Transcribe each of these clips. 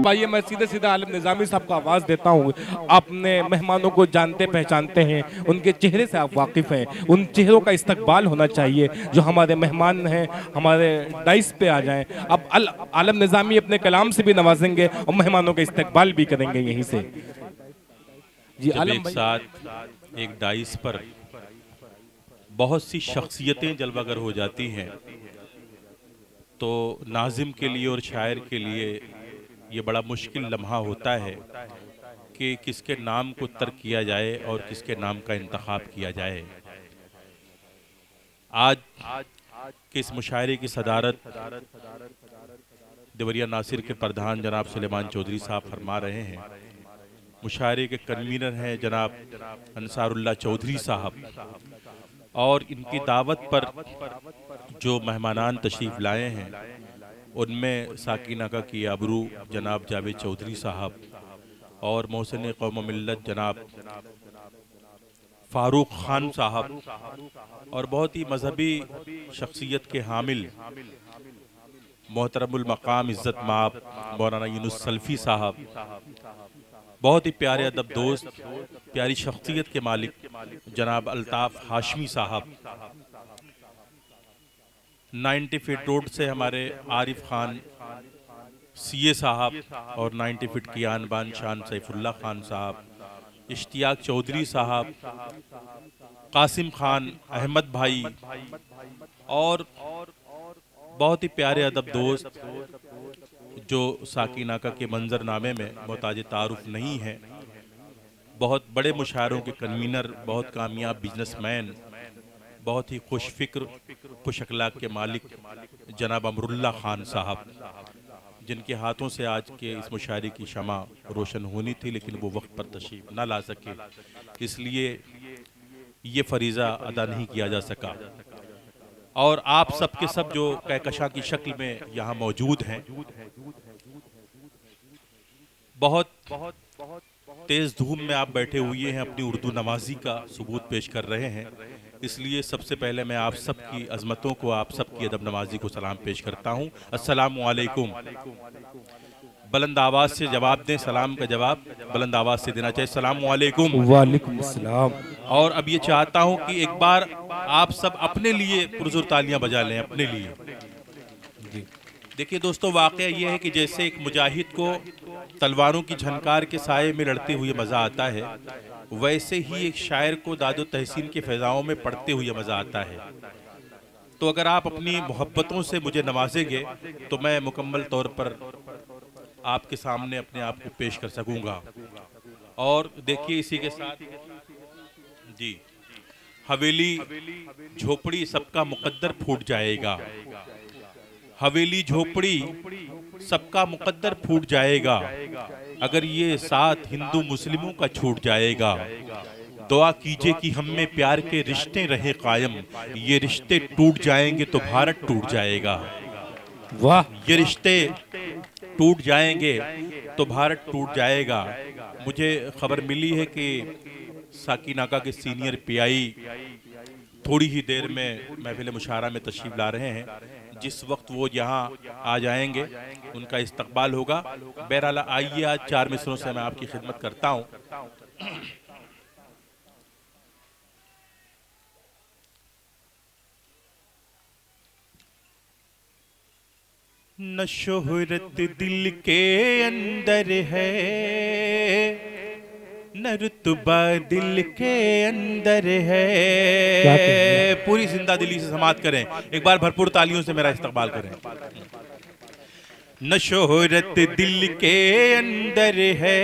आइए मैं सीधे सीधे आलम निज़ामी साहब को आवाज़ देता हूँ। अपने मेहमानों को जानते पहचानते हैं, उनके चेहरे से आप वाकिफ़ हैं, उन चेहरों का इस्तकबाल होना चाहिए। जो हमारे मेहमान हैं हमारे डाइस पे आ जाएं। अब आलम निज़ामी अपने कलाम से भी नवाजेंगे और मेहमानों का इस्तकबाल भी करेंगे यहीं से। जी जब आलम एक भाई। साथ एक डाइस पर बहुत सी शख्सियतें जलवागर हो जाती हैं तो नाजिम के लिए और शायर के लिए ये बड़ा मुश्किल लम्हा होता है कि किसके नाम को तर्क किया जाए और किसके नाम का इंतखाब किया जाए। आज के इस मुशायरे की सदारत देवरिया नासिर के प्रधान जनाब सुलेमान चौधरी साहब फरमा रहे हैं। मुशायरे के कन्वीनर हैं जनाब अंसारुल्लाह चौधरी साहब, और इनकी दावत पर जो मेहमानान तशरीफ़ लाए हैं उनमें साकिन आका की आबरू जनाब जावेद चौधरी साहब और मोहसिन कौम मिल्लत जनाब फ़ारूक ख़ान साहब और बहुत ही मजहबी शख्सियत के हामिल मोहतरमुल मकाम इज़्ज़त माब मौलाना यूनुस सल्फ़ी साहब, बहुत ही प्यारे अदब दोस्त, प्यारी शख्सियत के मालिक जनाब अल्ताफ़ हाशमी साहब, 90 फीट रोड से हमारे आरिफ खान सीए साहब और 90 फीट की आन बान शान सैफुल्ला खान साहब, इश्तियाक चौधरी साहब, कासिम खान अहमद भाई और बहुत ही प्यारे अदब दोस्त जो साकिन आका के मंजरनामे में मोहताज तारुफ नहीं है, बहुत बड़े मुशायरों के कन्वीनर, बहुत कामयाब बिजनेसमैन, बहुत ही खुश फिक्र खुश अखलाक के मालिक जनाब अमरुल्ला खान साहब, जिनके हाथों से आज के इस मुशायरे की शमा रोशन होनी थी लेकिन वो वक्त पर तशरीफ ना ला सके, इसलिए ये फरीज़ा अदा नहीं किया जा सका। और आप सब के सब जो कहकशा की शक्ल में यहाँ मौजूद हैं, बहुत तेज़ धूम में आप बैठे हुए हैं, अपनी उर्दू नवाजी का सबूत पेश कर रहे हैं, इसलिए सबसे पहले मैं आप सब की अज़मतों को, आप सब की अदब नवाजी को सलाम पेश करता हूँ। अस्सलामु अलैकुम। बुलंद आवाज़ से जवाब दें, सलाम का जवाब बुलंद आवाज़ से देना चाहिए। अस्सलामु अलैकुम। वालेकुम अस्सलाम। और अब ये चाहता हूँ कि एक बार आप सब अपने लिए पुरज़ोर तालियां बजा लें, अपने लिए। देखिए दोस्तों, वाक़या ये है कि जैसे एक मुजाहिद को तलवारों की झनकार के साये में लड़ते हुए मज़ा आता है, वैसे ही एक शायर को दादो तहसीन के फ़ैज़ाओं में पढ़ते हुए मज़ा आता है। तो अगर आप अपनी मोहब्बतों से मुझे नवाजेंगे तो मैं मुकम्मल तौर पर आपके सामने अपने आप को पेश कर सकूँगा। और देखिए इसी के साथ जी, हवेली झोपड़ी सबका मुकद्दर फूट जाएगा, हवेली झोपड़ी सबका मुकद्दर फूट जाएगा, अगर ये साथ हिंदू मुस्लिमों का छूट जाएगा, दुआ कीजिए कि हम में प्यार के रिश्ते रहे कायम, ये रिश्ते टूट जाएंगे तो भारत टूट जाएगा। वाह, ये रिश्ते टूट जाएंगे तो भारत टूट जाएगा। मुझे खबर मिली है कि साकिन आका के सीनियर पीआई थोड़ी ही देर में महफिल मुशायरा में तशरीफ ला रहे हैं। जिस वक्त वो यहाँ आ जाएंगे उनका इस्तकबाल होगा। बहरहाल आइए, आज 4 मिसरों से मैं आपकी खिदमत करता हूँ। न शोहरत दिल के अंदर है, न रुतबा दिल के अंदर है। पूरी जिंदा दिली से समात करें, एक बार भरपूर तालियों से मेरा इस्तकबाल करें। न शोहरत दिल के अंदर है,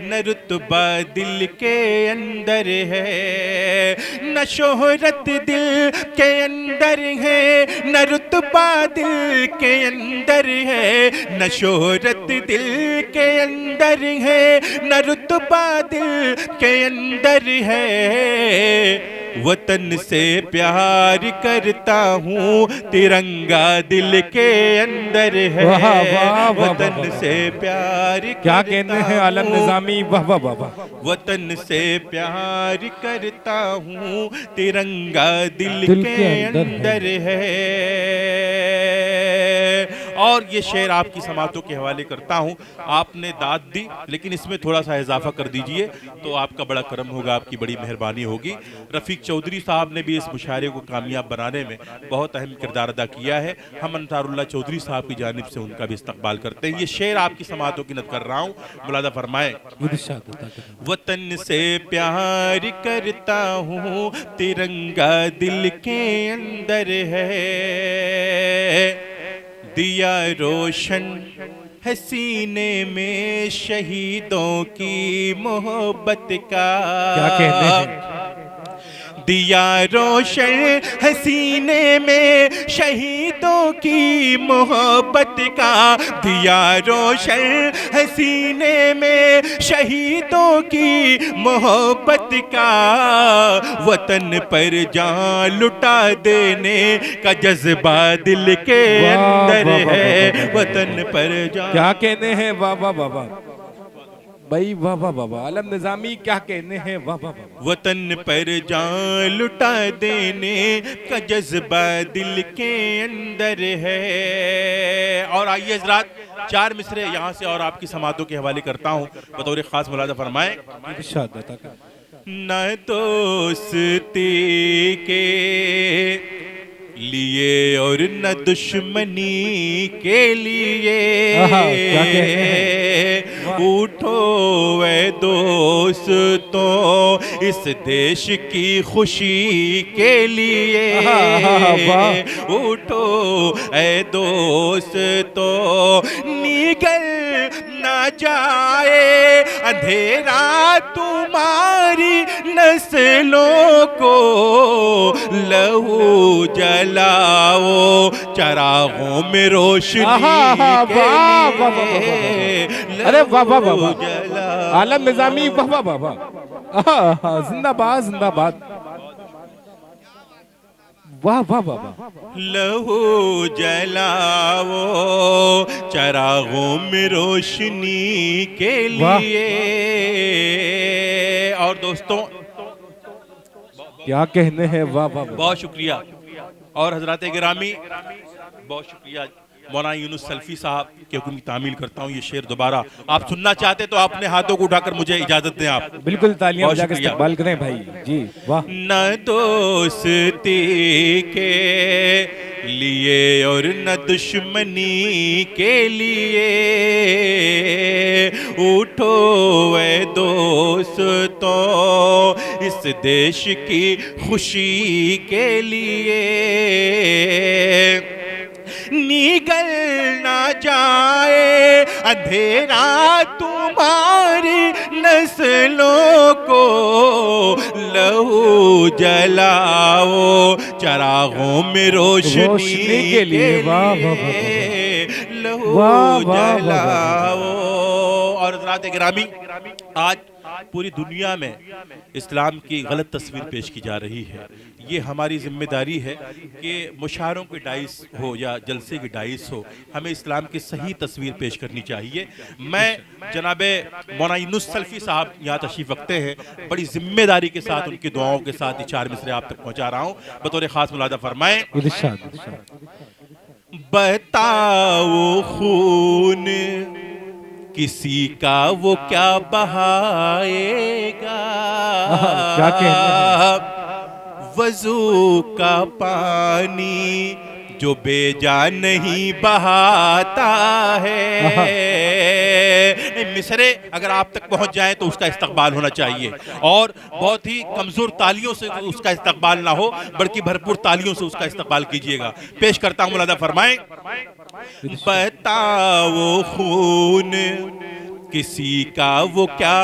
न रुतबा दिल के अंदर है। न शोहरत दिल के अंदर है, न रुतबा दिल के अंदर है। न शोहरत दिल के अंदर है, न रुतबा दिल के अंदर है। वतन से प्यार करता हूँ, तिरंगा दिल के अंदर है। वाह, वाह, वाह, वतन वाह, से प्यार क्या करता कहने हैं आलम निजामी, वाह वाह वाह वाह। वतन से प्यार करता हूँ, तिरंगा दिल के अंदर है। और ये शेर आपकी समातों के हवाले करता हूँ। आपने दाद दी, लेकिन इसमें थोड़ा सा इजाफा कर दीजिए तो आपका बड़ा करम होगा, आपकी बड़ी मेहरबानी होगी। रफ़ीक चौधरी साहब ने भी इस मुशायरे को कामयाब बनाने में बहुत अहम किरदार अदा किया है। हम अंसारुल्लाह चौधरी साहब की जानिब से उनका भी इस्तकबाल करते हैं। ये शेर आपकी समातों की नद कर रहा हूँ, मुलादा फरमाए। वतन से प्यार करता हूँ, तिरंगा दिल के अंदर है। दिया रोशन है सीने में शहीदों की मोहब्बत का। क्या कहने हैं। दिया रोशन है सीने में शहीदों की मोहब्बत का। दिया रोशन है सीने में शहीदों की मोहब्बत का। वतन पर जान लुटा देने का जज्बा दिल के अंदर है। वतन पर जान, क्या कहने हैं, वाह वाह वाह वाह भाई, वाह वाह वाह वाह। आलम निजामी क्या कहने हैं, वाह वाह वाह। वतन पर जान लुटा देने का जज्बा दिल के अंदर है। और आइए हज़रात, 4 मिसरे यहाँ से और आपकी समातों के हवाले करता हूँ, बतौर खास मुलादा फरमाएं। न दोस्ती के लिए और न दुश्मनी के लिए उठो वे दोस्तों, इस देश की खुशी के लिए। उठो ए दोस्तों, निकल ना जाए अंधेरा तुम्हारी नस्लों को। लहू जलाओ चरागों में रोशनी के लिए। अरे वाह वाह वाह वाह। आलम निजामी, वाह वाह वाह वाह। जिंदाबाद जिंदाबाद, वाह वाह वाह वाह। लहू जलाओ चरागों में रोशनी के लिए। और दोस्तों क्या कहने हैं, वाह वाह। बहुत शुक्रिया। और हजरात गिरामी, बहुत शुक्रिया। मौलाना यूनुस सल्फी साहब के हुक्म की तामील करता हूँ। ये शेर दोबारा आप सुनना चाहते तो अपने हाथों को उठाकर मुझे इजाजत दें। आप बिल्कुल तालियां बजा के इस्तकबाल करें भाई जी, वाह। न दोस्ती के लिए और न दुश्मनी के लिए, उठो वे दोस्तों, इस देश की खुशी के लिए। निकल ना जाए अंधेरा तुम्हारी नस्लों को। लहू जलाओ चरागों में रोशनी के लिए। लहू जलाओ। और हज़रात गिरामी, आज पूरी दुनिया में इस्लाम की गलत तस्वीर पेश की जा रही है। ये हमारी जिम्मेदारी है कि मुशायरों की डाइस हो या जलसे की डाइस हो, हमें इस्लाम की सही तस्वीर पेश करनी चाहिए। मैं जनाबे मौलाना यूनुस सल्फी साहब यहाँ तशरीफ़ रखते हैं, बड़ी जिम्मेदारी के साथ उनकी दुआओं के साथ ये 4 मिसरे आप तक पहुँचा रहा हूँ, बतौर ख़ास मुलादा फरमाएं। बताओ खून किसी का वो क्या बहाएगा। क्या कहते हैं। वजू का पानी जो बेजान नहीं बहाता है। मिसरे अगर आप तक पहुंच जाए तो उसका इस्तकबाल होना चाहिए, और बहुत ही कमजोर तालियों से उसका इस्तकबाल ना हो, बल्कि भरपूर तालियों से उसका इस्तकबाल कीजिएगा। पेश करता हूं, मुलादा फरमाएं। बताओ खून किसी का वो क्या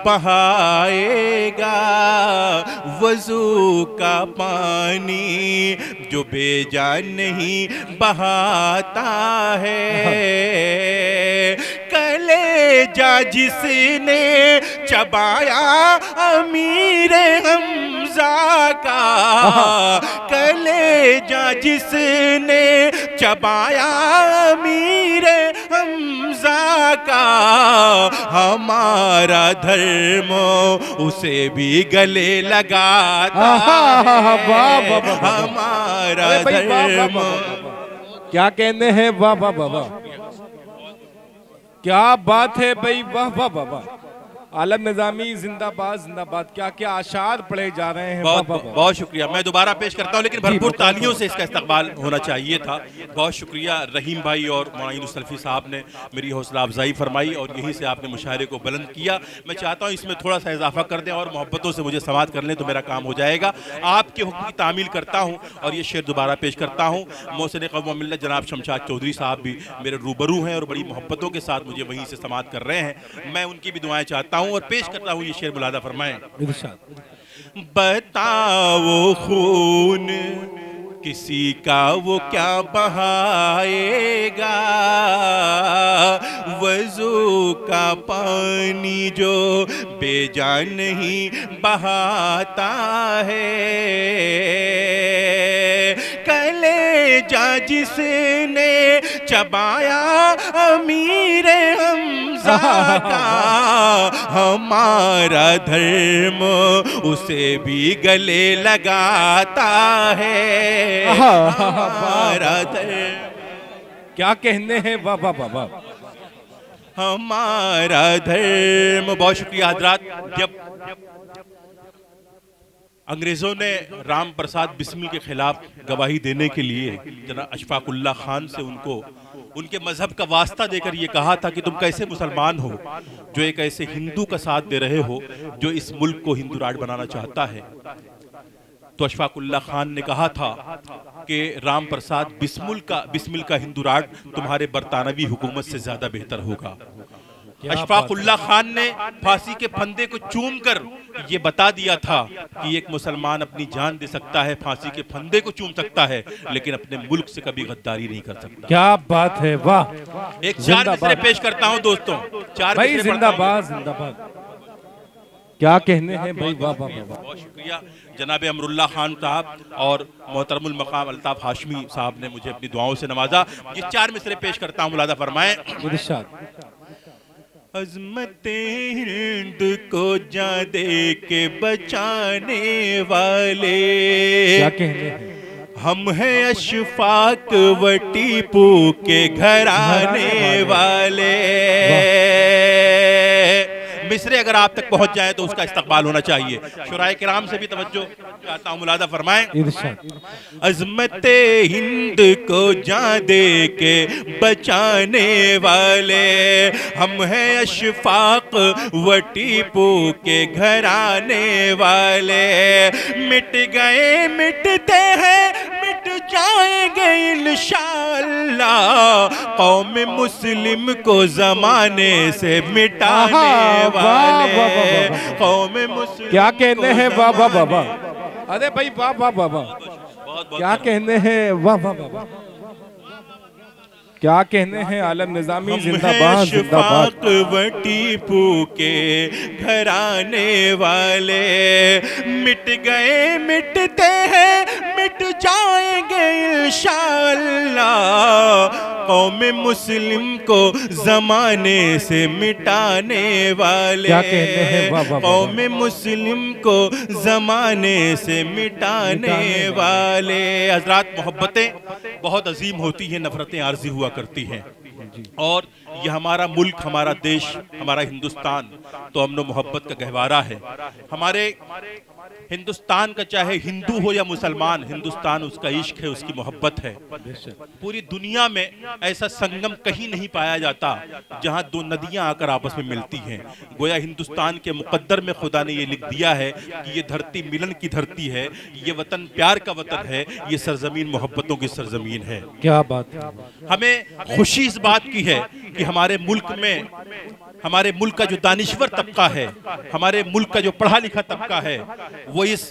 बहाएगा, वजू का पानी जो बेजान नहीं बहाता है। कलेजा जिसने चबाया अमीर हमजा का, कलेजा जिसने चबाया अमीर हमजा का, हमारा धर्म उसे भी गले लगाता है। हमारा धर्म। क्या कहने हैं, वाह वाह वाह वाह, क्या बात है भाई, वाह वाह वाह वाह। आलम निजामी जिंदाबाद जिंदाबाद। क्या क्या आशार पढ़े जा रहे हैं। बहुत वाह वाह वाह। बहुत शुक्रिया। मैं दोबारा पेश करता हूं, लेकिन भरपूर बहुत तालियों से इसका इस्तकबाल होना चाहिए था। बहुत शुक्रिया रहीम भाई और मुआइन सल्फी साहब ने मेरी हौसला अफजाई फरमाई और यहीं से आपने मुशायरे को बुलंद किया। मैं चाहता हूं इसमें थोड़ा सा इजाफा कर दें और मोहब्बतों से मुझे समाअत कर लें तो मेरा काम हो जाएगा। आपके हुक्म की तामील करता हूं और ये शेर दोबारा पेश करता हूं। मोहसिन क़ौम मिल्लत जनाब शमशाद चौधरी साहब भी मेरे रूबरू हैं और बड़ी मोहब्बतों के साथ मुझे वहीं से समाअत कर रहे हैं। मैं उनकी भी दुआएं चाहता हूं और पेश करता हूं ये शेर मुलादा फरमाएं। बताओ खून किसी का वो क्या बहाएगा, वजू का पानी जो बेजान नहीं बहाता है। कलेजा जिसने चबाया अमीर हमजा का, हमारा धर्म उसे भी गले लगाता है। हमारा धर्म। क्या कहने हैं, वाह वाह वाह वाह। हमारा धर्म। बहुत शुक्रिया हजरात। जब अंग्रेजों ने राम प्रसाद बिस्मिल के खिलाफ गवाही देने के लिए जनाब अशफाकुल्लाह खान से उनके मजहब का वास्ता देकर ये कहा था कि तुम कैसे मुसलमान हो जो एक ऐसे हिंदू का साथ दे रहे हो जो इस मुल्क को हिंदू राज बनाना चाहता है, तो अशफाकुल्लाह खान ने कहा था कि राम प्रसाद बिस्मिल का हिंदू राज तुम्हारे बरतानवी हुकूमत से ज्यादा बेहतर होगा। अशफाकुल्लाह खान ने फांसी के फंदे को चूमकर ये बता दिया था कि एक मुसलमान अपनी जान दे सकता है, फांसी के फंदे को चूम सकता है, लेकिन अपने मुल्क से कभी गद्दारी नहीं कर सकता। क्या बात है, वाह। एक चार मिसरे पेश करता हूं दोस्तों, चार भाई मिसरे जिंदाबाद जिंदाबाद। क्या कहने हैं भाई, वाह वाह वाह। बहुत शुक्रिया जनाब अमरुल्लाह खान साहब और मोहतरमुल मकाम अल्ताफ हाशमी साहब ने मुझे अपनी दुआओं से नवाजा। ये चार मिसरे पेश करता हूं, मुलादा फरमाएं। अज़मते हिंद को जा दे के बचाने वाले, क्या कहने हैं, हम हैं अशफाक व टीपू के घराने वाले। मिसरे अगर आप तक पहुंच जाए तो उसका इस्तकबाल होना चाहिए। शुराए किराम से भी तवज्जो चाहता हूं, मुलादा फरमाएं। अज़मते हिंद को जा दे के बचाने वाले, हम हैं अशफाक व टीपू के घराने वाले। मिट गए मिटते हैं मिट जाएंगे इंशाअल्लाह, कौम मुस्लिम को जमाने से मिटाने वाले। कौम मुस्लिम क्या कहने हैं, वाह वाह वाह वाह। अरे भाई वाह वाह वाह वाह। क्या कहने हैं, वाह वाह वाह वाह। क्या कहने हैं, आलम निजामी जिंदाबाद जिंदाबाद। व टीपू के घराने वाले, मिट गए मिटते हैं मिट जाएंगे इंशाअल्लाह, कौम मुस्लिम को जमाने से मिटाने वाले। क्या कहने हैं, वाह वाह वाह। कौम मुस्लिम को जमाने से मिटाने वाले। हजरात, मोहब्बतें बहुत अजीम होती हैं, नफरतें आर्जी हुआ करती हैं और ये हमारा मुल्क, हमारा देश, हमारा हिंदुस्तान तो अमन मोहब्बत का गहवारा है। हमारे हिंदुस्तान का चाहे हिंदू हो या मुसलमान, हिंदुस्तान उसका इश्क है, उसकी मोहब्बत है। पूरी दुनिया में ऐसा संगम कहीं नहीं पाया जाता जहां दो नदियां आकर आपस में मिलती हैं। गोया हिंदुस्तान के मुकद्दर में खुदा ने ये लिख दिया है कि ये धरती मिलन की धरती है, ये वतन प्यार का वतन है, ये सरजमीन मोहब्बतों की सरजमीन है। क्या बात है। हमें खुशी इस बात की है कि हमारे मुल्क में, हमारे मुल्क का जो दानिश्वर तबका है, हमारे मुल्क का जो पढ़ा लिखा तबका है, वो इस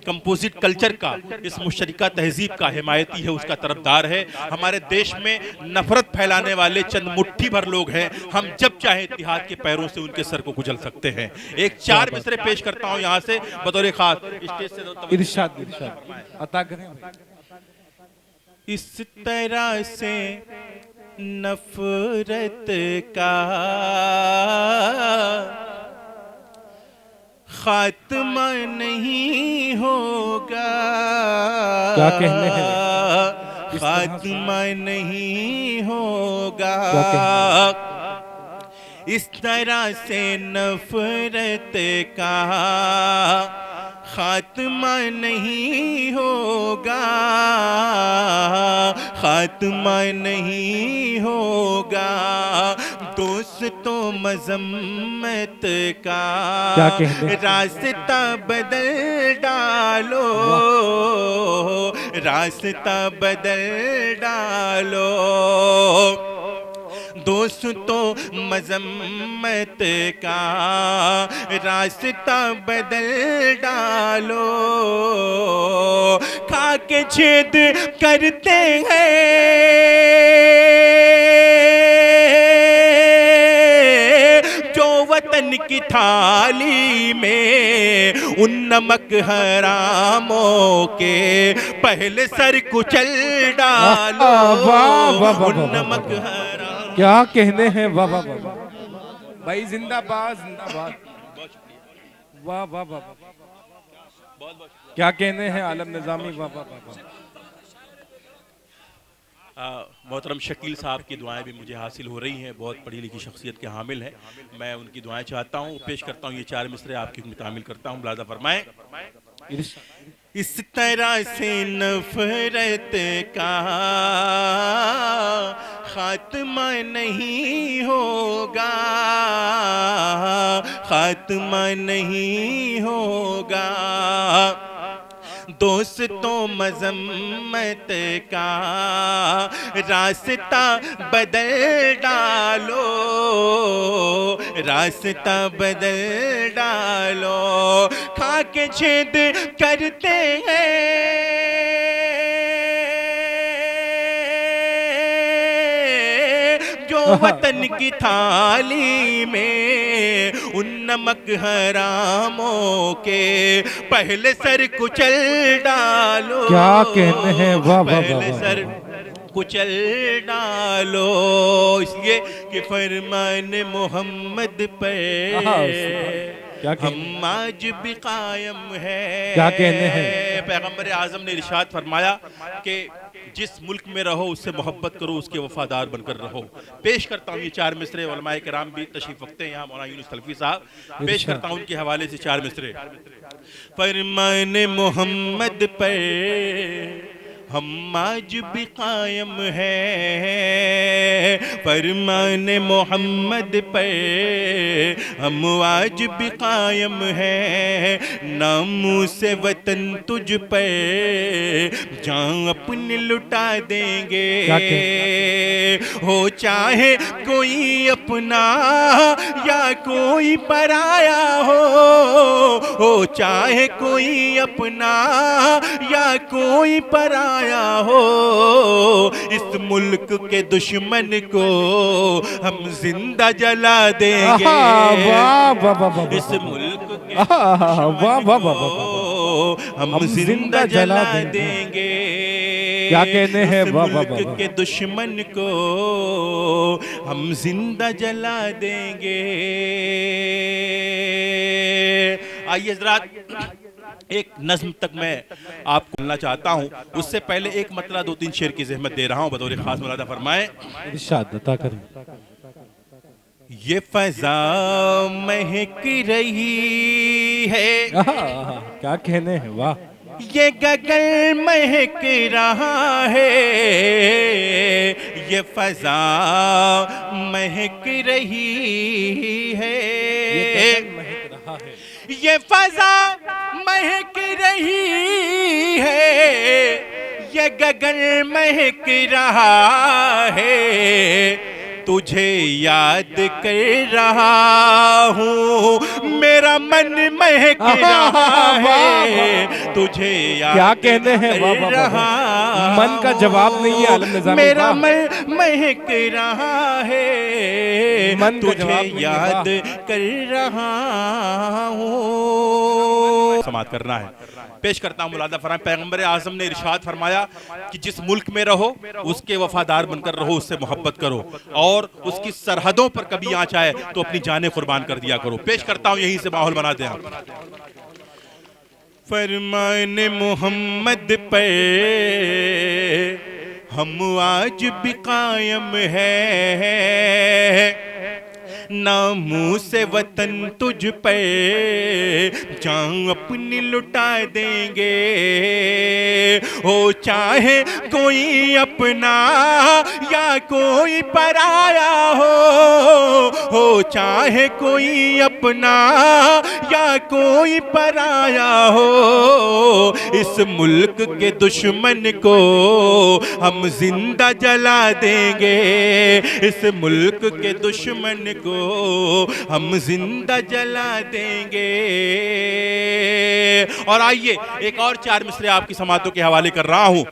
कंपोजिट कल्चर का, इस मुशतरका तहजीब का हिमायती है, उसका तरफदार है। हमारे देश में नफरत फैलाने वाले चंद मुट्ठी भर लोग हैं, हम जब चाहे इत्तेहाद के पैरों से उनके सर को कुचल सकते हैं। एक 4 मिसरे पेश करता हूं यहाँ से बतौर खास स्टेज से। इरशाद अता करें। इस तरह से नफरत का खात्मा नहीं होगा, क्या कहने हैं, खात्मा नहीं होगा। इस तरह से नफरत का खात्मा नहीं होगा, खात्मा नहीं होगा। दोस्तों मजम्मत का रास्ता बदल डालो, रास्ता बदल डालो। दोस्तों मजम्मत का रास्ता बदल डालो। खा के छेद करते हैं जो वतन की थाली में, उन नमक हरामों के पहले सर कुचल डालो। उन नमक हराम, क्या कहने हैं। वाह वाह वाह भाई, जिंदाबाद जिंदाबाद। वाह वाह वाह, क्या कहने हैं आलम निजामी। वाह वाह वाह। मोहतरम शकील साहब की दुआएं भी मुझे हासिल हो रही हैं, बहुत पढ़ी लिखी शख्सियत के हामिल हैं। मैं उनकी दुआएं चाहता हूँ, पेश करता हूँ ये 4 मिसरे आपकी में तामिल करता हूँ, मुलाज़ा फरमाएं। इस तरह से नफरत का खात्मा नहीं होगा, खात्मा नहीं होगा। दोस्तों मजम्मत का रास्ता बदल डालो, रास्ता बदल डालो। खा के छेद करते हैं जो वतन की थाली में, उन नमक हरामों के पहले सर कुचल डालो। क्या कहने हैं। वाह वाह पहले सर कुचल डालो। इसलिए कि फरमान मोहम्मद पर हम आज भी कायम है। क्या कहने हैं। पैगंबर आजम ने इरशाद फरमाया कि जिस मुल्क में रहो उससे मोहब्बत करो, उसके वफादार बनकर रहो। पेश करता हूँ ये 4 मिसरे, उलमाए किराम भी तशरीफ रखते हैं यहाँ, मौलाना यूनुस तलफी साहब। पेश करता हूँ उनके हवाले से 4 मिसरे। फरमान मोहम्मद पर हम आज भी कायम है, फरमान मोहम्मद पे हम आज भी कायम है। नामों से वतन तुझ पे जान अपनी लुटा देंगे, हो चाहे कोई अपना या कोई पराया हो चाहे कोई अपना या कोई पराया हो। इस मुल्क के दुश्मन को हम जिंदा जला देंगे, इस मुल्क के दुश्मन को हम जिंदा जला देंगे। क्या कहने हैं। मुल्क के दुश्मन को हम जिंदा जला देंगे। आइए हज़रात, एक नज्म तक मैं आपको बोलना चाहता हूँ, उससे पहले एक मतला 2-3 शेर की ज़हमत दे रहा हूँ, बतौर खास मुलादा फरमाएं। इरशाद अता करें। ये फजा महक रही है, क्या कहने हैं, वाह। ये गगन महक रहा है, ये फजा महक रही है, महक रहा है, ये फजा महक रही है, ये गगन महक रहा है, तुझे याद कर रहा हूँ, मेरा मन महक रहा है, तुझे याद क्या कहने हैं, वाह कर वाह रहा वाह। मन का जवाब नहीं है आलम निज़ामी, मेरा वाह। मन महक रहा है, मन का तुझे जवाब नहीं है, याद वाह। कर रहा हूँ। समाप्त करना है। पेश करता हूँ मुलादा फरमाएं, पैगंबर आज़म ने इरशाद फरमाया कि जिस मुल्क में रहो उसके वफादार बनकर रहो, उससे मोहब्बत करो, और उसकी सरहदों पर कभी आँच आए तो अपनी जानें कुर्बान कर दिया करो। पेश करता हूँ, यहीं से माहौल बनाते हैं। फरमान मोहम्मद पर हम आज भी कायम है, नामों से वतन तुझ पे जान अपनी लुटा देंगे, हो चाहे कोई अपना या कोई पराया हो चाहे कोई अपना या कोई पराया हो, इस मुल्क के दुश्मन को हम जिंदा जला देंगे, इस मुल्क के दुश्मन को हम जिंदा जला देंगे। और आइए एक और 4 मिसरे आपकी समातों के हवाले कर रहा हूं।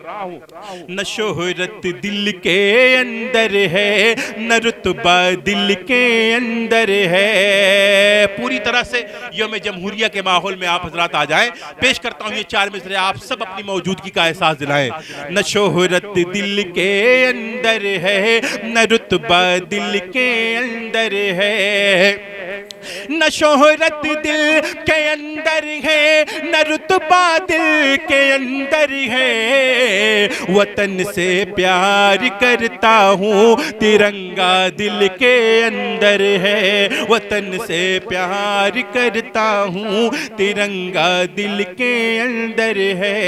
न शोहरत दिल के अंदर है, न रुतबा दिल के अंदर है। पूरी तरह से यौम जमहूरिया के माहौल में आप हजरात आ जाएं। पेश करता हूं ये 4 मिसरे, आप सब अपनी मौजूदगी का एहसास दिलाएं। न शोहरत दिल के अंदर है, न रुतबा दिल के अंदर है, न शोहरत दिल के अंदर है, न रुतबा दिल के अंदर है, वतन से प्यार करता हूँ तिरंगा दिल के अंदर है, वतन से प्यार करता हूँ तिरंगा दिल के अंदर है,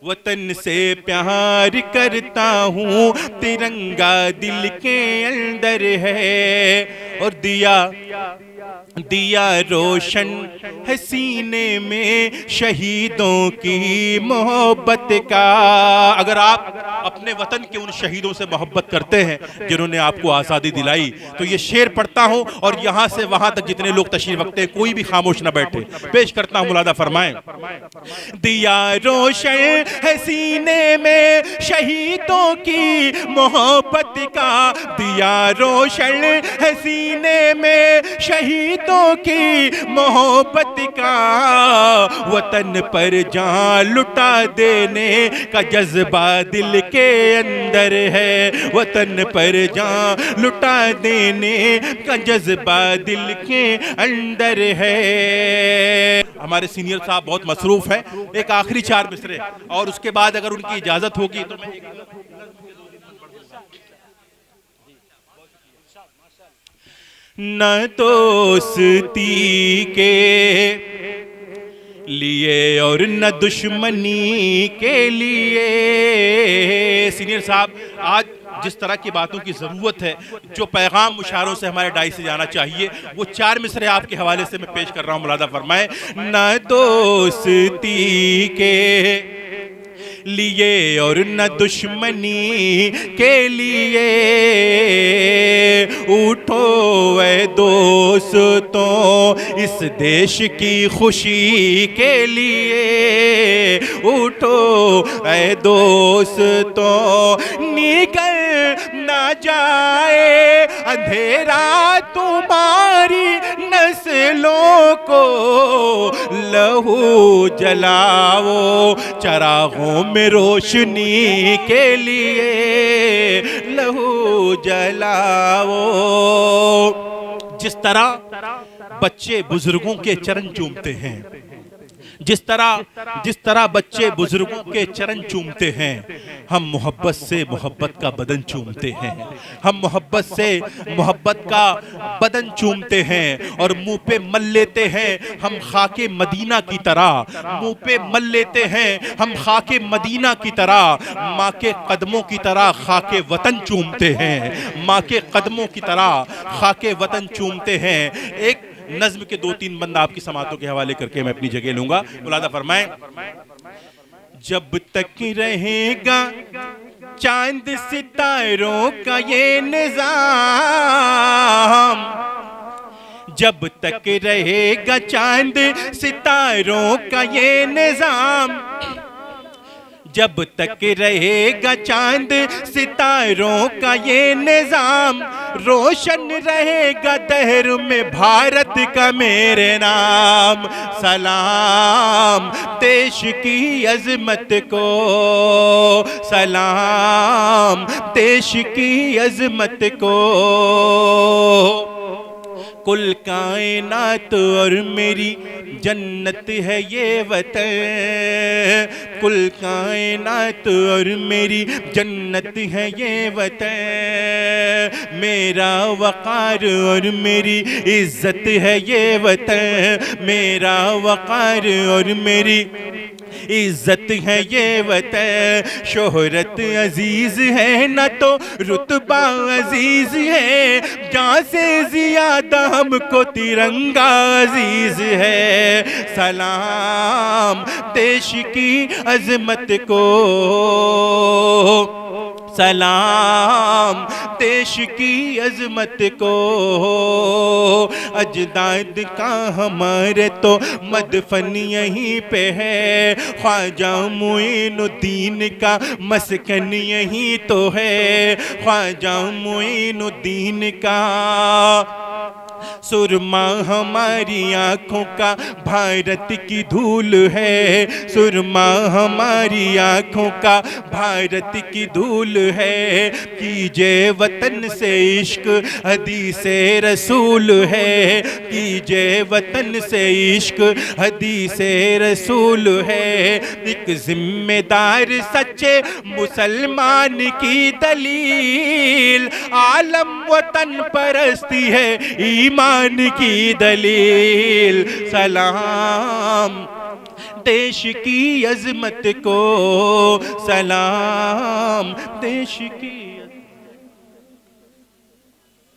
वतन से प्यार करता हूँ तिरंगा दिल के अंदर है। और दिया रोशन है सीने में शहीदों की मोहब्बत का। अगर आप अपने वतन के उन शहीदों से मोहब्बत करते हैं जिन्होंने आपको आज़ादी दिलाई, तो ये शेर पढ़ता हूँ और यहाँ से वहाँ तक जितने लोग तशरीफ रखते हैं कोई भी खामोश ना बैठे। पेश करता हूँ, मुलादा फरमाएं। दिया रोशन है सीने में शहीदों की मोहब्बत का, दिया रोशन है सीने में शहीदों की मोहब्बत का, वतन पर जान लुटा देने का जज्बा दिल के अंदर है, वतन पर जान लुटा देने का जज्बा दिल के अंदर है। हमारे सीनियर साहब बहुत मसरूफ हैं, एक आखिरी 4 मिसरे और उसके बाद अगर उनकी इजाजत होगी तो मैं न दोस्ती के लिए और न दुश्मनी के लिए। सीनियर साहब, आज जिस तरह की बातों की ज़रूरत है, जो पैगाम मुशारों से हमारे डाई से जाना चाहिए, वो 4 मिसरे आपके हवाले से मैं पेश कर रहा हूँ। मुलादा फरमाए। न दोस्ती के लिए और न दुश्मनी के लिए, उठो ए दोस्तों इस देश की खुशी के लिए, उठो ए दोस्तों निकल ना जाए अंधेरा तुम्हारी नस्लों को, लहू जलाओ चरागों में रोशनी के लिए, लहू जलाओ। जिस तरह बच्चे बुजुर्गों के चरण चूमते हैं, जिस तरह बच्चे बुजुर्गों के चरण चूमते हैं, हम मोहब्बत से मोहब्बत का बदन चूमते हैं। हम मोहब्बत से मोहब्बत का बदन चूमते हैं और मुंह पे मल लेते हैं हम खाके मदीना की तरह। मुंह पे मल लेते हैं हम खाके मदीना की तरह। माँ के कदमों की तरह खाके वतन चूमते हैं। माँ के कदमों की तरह खाके वतन चूमते हैं। एक नज्म के 2-3 बंद आपकी समातों के हवाले करके मैं अपनी जगह लूंगा। मुलादा फरमाएं। जब तक रहेगा चांद सितारों का ये निजाम, जब तक रहेगा चांद सितारों का ये निजाम, जब तक रहेगा चांद सितारों का ये निजाम, रोशन रहेगा दहर में भारत का मेरे नाम। सलाम देश की अजमत को, सलाम देश की अजमत को। कुल कायनात और मेरी जन्नत है ये वतन, कुल कायनात और मेरी जन्नत है ये वतन। मेरा वक़ार और मेरी इज्जत है ये वतन, मेरा वक़ार और मेरी इज्जत है ये वतन। शोहरत अजीज है न तो रुतबा अजीज है, जहाँ से ज्यादा हमको तिरंगा अजीज है। सलाम देश की अजमत को, सलाम देश की अजमत को। अजदाद का हमारे तो मदफन यहीं पे है, ख्वाजा मुइनुद्दीन का मस्कन यहीं तो है, ख्वाजा मुइनुद्दीन का। सुरमा हमारी आंखों का भारत की धूल है, सुरमा हमारी आंखों का भारत की धूल है। कीजिए वतन से इश्क हदीसे रसूल है, कीजिए वतन से इश्क हदीसे रसूल है। एक जिम्मेदार सच्चे मुसलमान की दलील, आलम वतन परस्ती है ईमान की दलील। सलाम देश की अजमत को, सलाम देश की